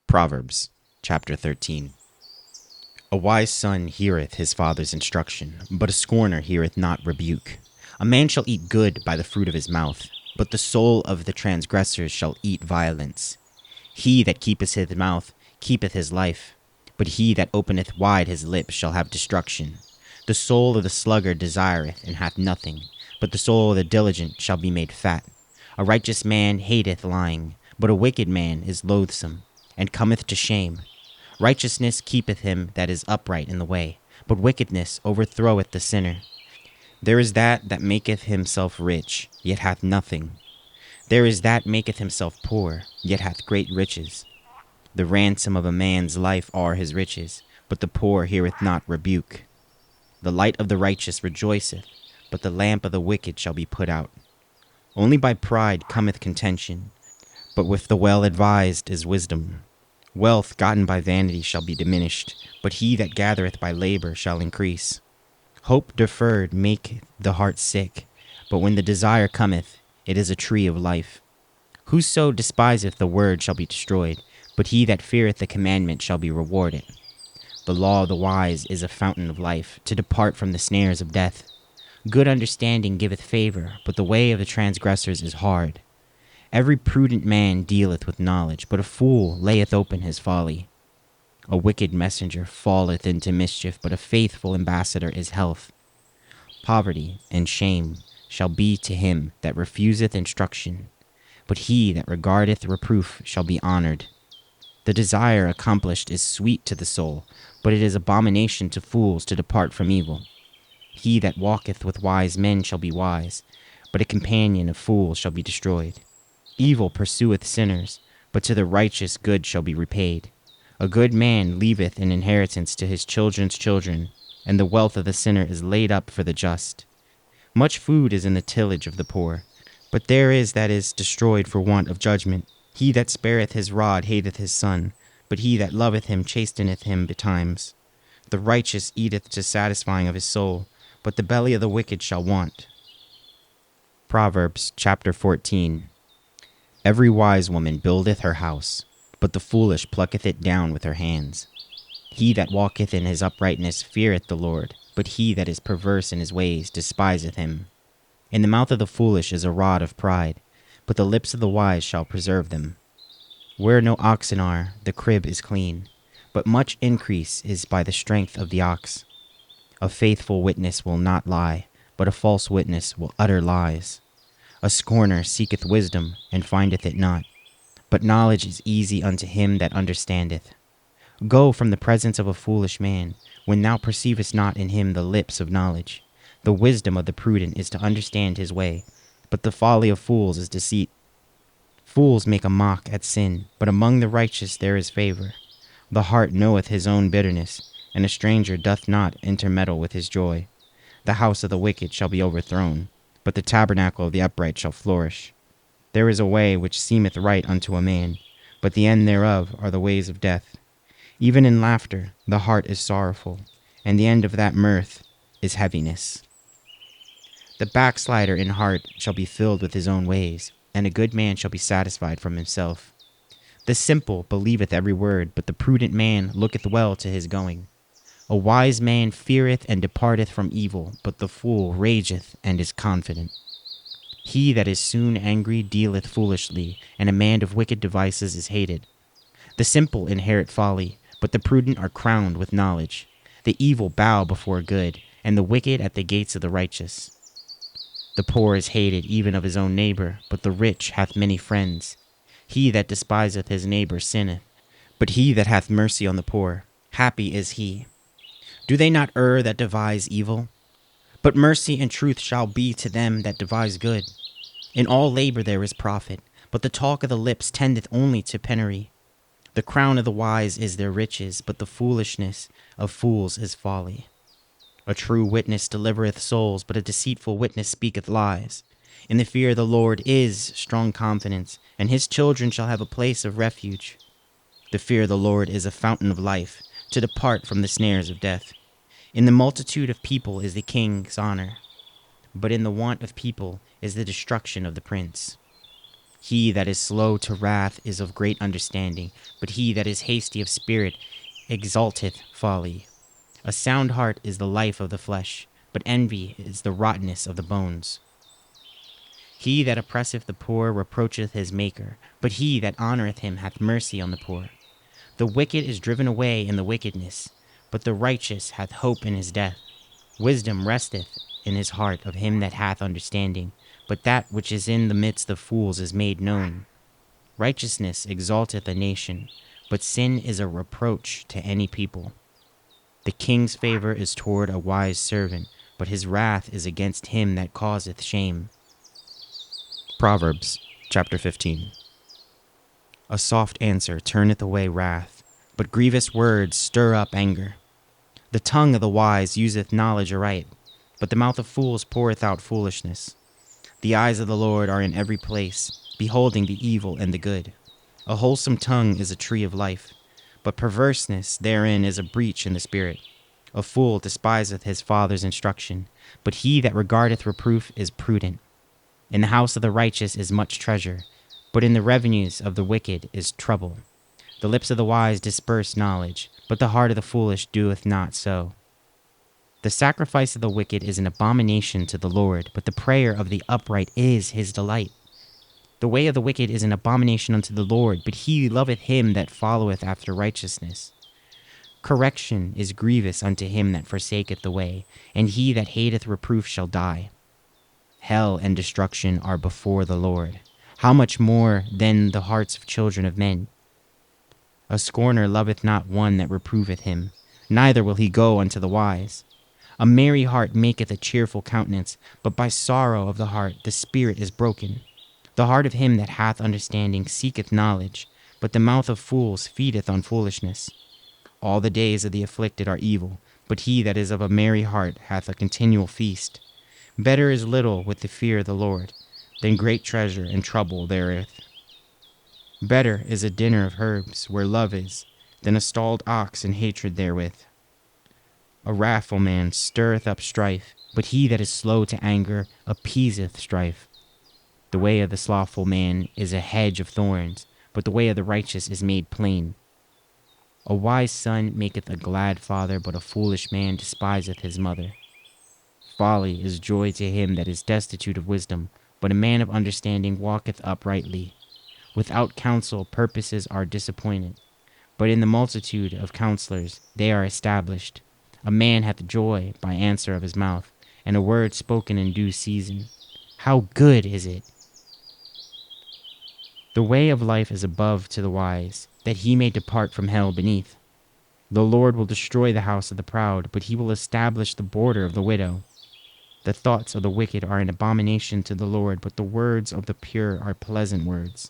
Proverbs chapter 13. A wise son heareth his father's instruction, but a scorner heareth not rebuke. A man shall eat good by the fruit of his mouth, but the soul of the transgressors shall eat violence. He that keepeth his mouth keepeth his life, but he that openeth wide his lips shall have destruction. The soul of the sluggard desireth and hath nothing, but the soul of the diligent shall be made fat. A righteous man hateth lying, but a wicked man is loathsome, and cometh to shame. Righteousness keepeth him that is upright in the way, but wickedness overthroweth the sinner. There is that maketh himself rich, yet hath nothing. There is that maketh himself poor, yet hath great riches. The ransom of a man's life are his riches, but the poor heareth not rebuke. The light of the righteous rejoiceth, but the lamp of the wicked shall be put out. Only by pride cometh contention, but with the well-advised is wisdom. Wealth gotten by vanity shall be diminished, but he that gathereth by labor shall increase. Hope deferred maketh the heart sick, but when the desire cometh, it is a tree of life. Whoso despiseth the word shall be destroyed, but he that feareth the commandment shall be rewarded. The law of the wise is a fountain of life, to depart from the snares of death. Good understanding giveth favor, but the way of the transgressors is hard. Every prudent man dealeth with knowledge, but a fool layeth open his folly. A wicked messenger falleth into mischief, but a faithful ambassador is health. Poverty and shame shall be to him that refuseth instruction, but he that regardeth reproof shall be honored. The desire accomplished is sweet to the soul, but it is abomination to fools to depart from evil. He that walketh with wise men shall be wise, but a companion of fools shall be destroyed. Evil pursueth sinners, but to the righteous good shall be repaid. A good man leaveth an inheritance to his children's children, and the wealth of the sinner is laid up for the just. Much food is in the tillage of the poor, but there is that is destroyed for want of judgment. He that spareth his rod hateth his son, but he that loveth him chasteneth him betimes. The righteous eateth to satisfying of his soul, but the belly of the wicked shall want. Proverbs chapter 14. Every wise woman buildeth her house, but the foolish plucketh it down with her hands. He that walketh in his uprightness feareth the Lord, but he that is perverse in his ways despiseth him. In the mouth of the foolish is a rod of pride, but the lips of the wise shall preserve them. Where no oxen are, the crib is clean, but much increase is by the strength of the ox. A faithful witness will not lie, but a false witness will utter lies. A scorner seeketh wisdom, and findeth it not, but knowledge is easy unto him that understandeth. Go from the presence of a foolish man, when thou perceivest not in him the lips of knowledge. The wisdom of the prudent is to understand his way, but the folly of fools is deceit. Fools make a mock at sin, but among the righteous there is favor. The heart knoweth his own bitterness, and a stranger doth not intermeddle with his joy. The house of the wicked shall be overthrown, but the tabernacle of the upright shall flourish. There is a way which seemeth right unto a man, but the end thereof are the ways of death. Even in laughter the heart is sorrowful, and the end of that mirth is heaviness. The backslider in heart shall be filled with his own ways, and a good man shall be satisfied from himself. The simple believeth every word, but the prudent man looketh well to his going. A wise man feareth and departeth from evil, but the fool rageth and is confident. He that is soon angry dealeth foolishly, and a man of wicked devices is hated. The simple inherit folly, but the prudent are crowned with knowledge. The evil bow before good, and the wicked at the gates of the righteous. The poor is hated even of his own neighbor, but the rich hath many friends. He that despiseth his neighbor sinneth, but he that hath mercy on the poor, happy is he. Do they not err that devise evil? But mercy and truth shall be to them that devise good. In all labor there is profit, but the talk of the lips tendeth only to penury. The crown of the wise is their riches, but the foolishness of fools is folly. A true witness delivereth souls, but a deceitful witness speaketh lies. In the fear of the Lord is strong confidence, and his children shall have a place of refuge. The fear of the Lord is a fountain of life, to depart from the snares of death. In the multitude of people is the king's honor, but in the want of people is the destruction of the prince. He that is slow to wrath is of great understanding, but he that is hasty of spirit exalteth folly. A sound heart is the life of the flesh, but envy is the rottenness of the bones. He that oppresseth the poor reproacheth his Maker, but he that honoureth him hath mercy on the poor. The wicked is driven away in the wickedness, but the righteous hath hope in his death. Wisdom resteth in his heart of him that hath understanding, but that which is in the midst of fools is made known. Righteousness exalteth a nation, but sin is a reproach to any people. The king's favor is toward a wise servant, but his wrath is against him that causeth shame. Proverbs chapter 15. A soft answer turneth away wrath, but grievous words stir up anger. The tongue of the wise useth knowledge aright, but the mouth of fools poureth out foolishness. The eyes of the Lord are in every place, beholding the evil and the good. A wholesome tongue is a tree of life, but perverseness therein is a breach in the spirit. A fool despiseth his father's instruction, but he that regardeth reproof is prudent. In the house of the righteous is much treasure, but in the revenues of the wicked is trouble. The lips of the wise disperse knowledge, but the heart of the foolish doeth not so. The sacrifice of the wicked is an abomination to the Lord, but the prayer of the upright is his delight. The way of the wicked is an abomination unto the Lord, but he loveth him that followeth after righteousness. Correction is grievous unto him that forsaketh the way, and he that hateth reproof shall die. Hell and destruction are before the Lord. How much more than the hearts of children of men? A scorner loveth not one that reproveth him, neither will he go unto the wise. A merry heart maketh a cheerful countenance, but by sorrow of the heart the spirit is broken. The heart of him that hath understanding seeketh knowledge, but the mouth of fools feedeth on foolishness. All the days of the afflicted are evil, but he that is of a merry heart hath a continual feast. Better is little with the fear of the Lord, than great treasure and trouble therewith. Better is a dinner of herbs where love is, than a stalled ox and hatred therewith. A wrathful man stirreth up strife, but he that is slow to anger appeaseth strife. The way of the slothful man is a hedge of thorns, but the way of the righteous is made plain. A wise son maketh a glad father, but a foolish man despiseth his mother. Folly is joy to him that is destitute of wisdom, but a man of understanding walketh uprightly. Without counsel purposes are disappointed, but in the multitude of counselors they are established. A man hath joy by answer of his mouth, and a word spoken in due season. How good is it! The way of life is above to the wise, that he may depart from hell beneath. The Lord will destroy the house of the proud, but he will establish the border of the widow. The thoughts of the wicked are an abomination to the Lord, but the words of the pure are pleasant words.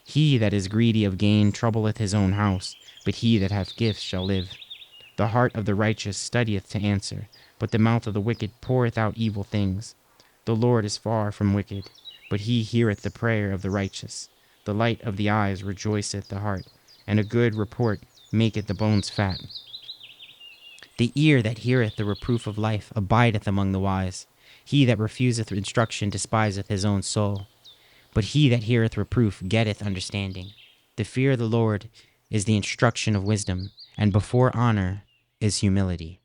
He that is greedy of gain troubleth his own house, but he that hath gifts shall live. The heart of the righteous studieth to answer, but the mouth of the wicked poureth out evil things. The Lord is far from wicked, but he heareth the prayer of the righteous. The light of the eyes rejoiceth the heart, and a good report maketh the bones fat. The ear that heareth the reproof of life abideth among the wise. He that refuseth instruction despiseth his own soul, but he that heareth reproof getteth understanding. The fear of the Lord is the instruction of wisdom, and before honor is humility.